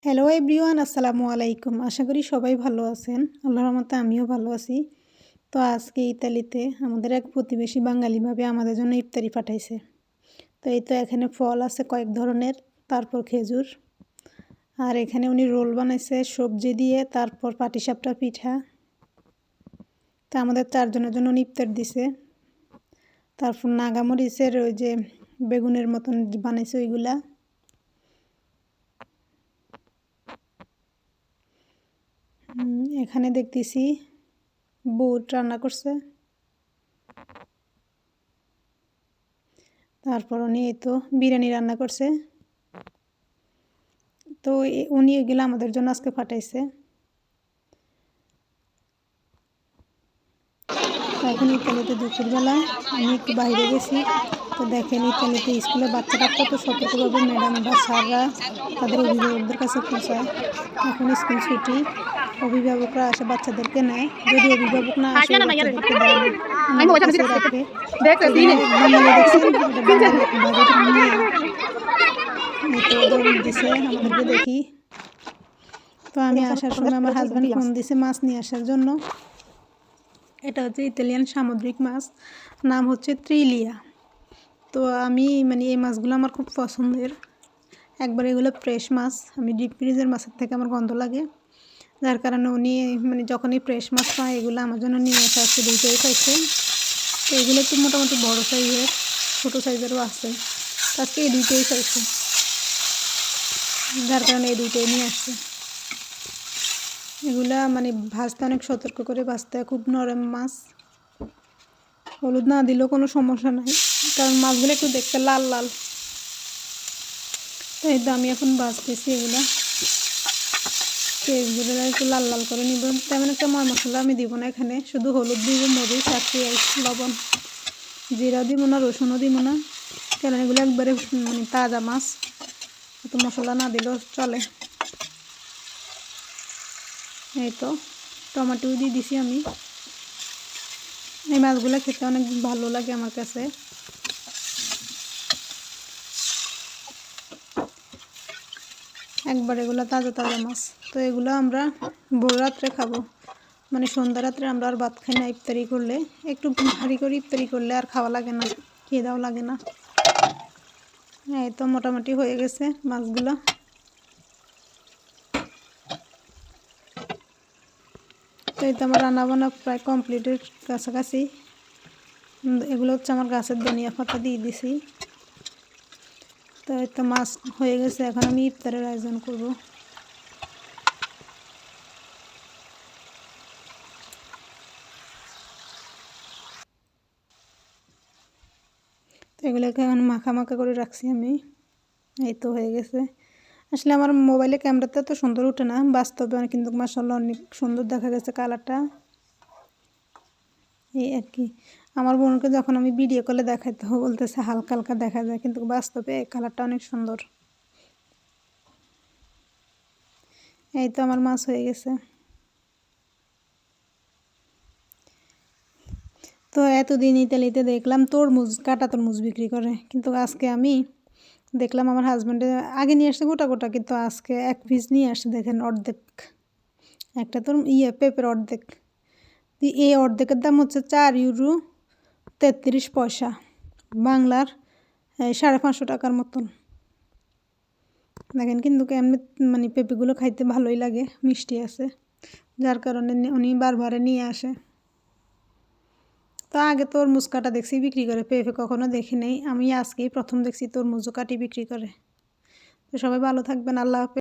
Hello everyone, আসসালামু আলাইকুম। আশা করি সবাই ভালো আছেন। আল্লাহর রহমতে আমিও ভালো আছি। তো আজকে ইতালিতে আমাদের এক প্রতিবেশী বাঙালি ভাবে আমাদের জন্য ইফতারি পাঠাইছে। তো এই তো এখানে ফল আছে কয়েক ধরনের, তারপর খেজুর, আর এখানে উনি রোল বানাইছে সবজি দিয়ে, তারপর পাটিসাপটা পিঠা। তো আমাদের চারজনের জন্য উনি ইফতার দিছে। তারপর নাগামরিচের ওই যে বেগুনের মতন বানাইছে ওইগুলা। এখানে দেখতেছি বুট রান্না করছে। তারপর উনি এই তো বিরিয়ানি রান্না করছে। তো উনি এগুলো আমাদের জন্য আজকে পাঠাইছে। তো এখন ইতালিতে দুপুরবেলা আমি একটু বাইরে গেছি। তো দেখেন ইতালিতে স্কুলে বাচ্চারা কত সতর্কভাবে ম্যাডাম বা স্যাররা তাদের অভিভাবকদের কাছে পৌঁছায়। এখন স্কুল ছুটি, অভিভাবকরা আসে বাচ্চাদেরকে নেয়। যদি অভিভাবক না আসে ওই বাচ্চাদেরকে দেয় না, আমাদের কাছে রাখে। বাঙালি দেখছেন, এটা বাঙালি ভাবির মেয়ে। এই তো দৌড় দিছে আমাদেরকে দেখি। তো আমি আসার সময় আমার হাজব্যান্ড ফোন দিছে মাছ নিয়ে আসার জন্য। এটা হচ্ছে ইতালিয়ান সামুদ্রিক মাছ, নাম হচ্ছে ত্রিলিয়া। তো আমি এই মাছগুলো আমার খুব পছন্দের। একবার এগুলো ফ্রেশ মাছ, আমি ডিপ ফ্রিজের মাছের থেকে আমার গন্ধ লাগে, যার কারণে উনি যখনই ফ্রেশ মাছ পায় এগুলো আমার জন্য নিয়ে আসা আছে। দুইটাই খাইছে। তো এগুলো একটু মোটামুটি বড়ো সাইজের, ছোটো সাইজেরও আছে। আজকে এই দুইটাই খাইছে, যার কারণে এই দুইটাই নিয়ে আসছে। এগুলা ভাজতে অনেক সতর্ক করে ভাজতে হয়, খুব নরম মাছ। হলুদ না দিলেও কোনো সমস্যা নাই, কারণ মাছগুলো একটু দেখতে লাল লাল। তাই তো আমি এখন ভাজতেছি এগুলা। পেঁয়াজগুলো একটু লাল লাল করে নিব। তেমন একটা মশলা আমি দিব না এখানে, শুধু হলুদ দিব, মরিচ আর পেঁয়াজ, লবণ, জিরা দিব না, রসুনও দিব না, কারণ এগুলো একবারে তাজা মাছ, এত মশলা না দিলেও চলে। এই তো টমেটো দিয়ে দিছি আমি। এই মাছগুলো খেতে অনেক ভালো লাগে আমার কাছে। একবার এগুলো তাজা তাজা মাছ। তো এগুলো আমরা ভোর রাত্রে খাবো, সন্ধ্যা রাত্রে আমরা আর ভাত খাই না। ইফতারি করলে একটু ভারী করে ইফতারি করলে আর খাওয়া লাগে না, খেয়ে দাও লাগে না। এই তো মোটামুটি হয়ে গেছে মাছগুলো। তো এই তো আমার রান্নাবান্না প্রায় কমপ্লিটের কাছাকাছি। এগুলো হচ্ছে আমার গাছের ধনিয়া পাতা দিয়ে দিছি। তো এই তো মাছ হয়ে গেছে, এখন আমি ইফতারের আয়োজন করব। তো এগুলোকে এখন মাখা মাখা করে রাখছি আমি। এই তো হয়ে গেছে। আসলে আমার মোবাইলে ক্যামেরাতে তো সুন্দর ওঠে না, বাস্তবে কিন্তু মাশাআল্লাহ অনেক সুন্দর দেখা গেছে কালারটা। এই আর কি, আমার বোনকে যখন আমি ভিডিও কলে দেখাইতে বলতেছে হালকা হালকা দেখা যায়, কিন্তু বাস্তবে কালারটা অনেক সুন্দর। এই তো আমার মাছ হয়ে গেছে। তো এতদিন ইতালিতে দেখলাম তরমুজ, কাটা তরমুজ বিক্রি করে, কিন্তু আজকে আমি দেখলাম আমার হাজব্যান্ডে আগে নিয়ে আসছে গোটা গোটা, কিন্তু আজকে এক পিস নিয়ে আসছে। দেখেন অর্ধেক, একটা তোর পেঁপের অর্ধেক। এই অর্ধেকের দাম হচ্ছে 4 ইউরো 33 পয়সা, বাংলার 550 টাকার মতন। দেখেন কিন্তু এমনি পেঁপেগুলো খাইতে ভালোই লাগে, মিষ্টি আছে, যার কারণে উনি বারবারে নিয়ে আসে। তো আগে তরমুজ কাটা দেখছি বিক্রি করে, পেঁপে কখনো দেখি নেই। আমি আজকেই প্রথম দেখছি তরমুজও কাটি বিক্রি করে। তো সবাই ভালো থাকবেন, আল্লাহ হাফেজ।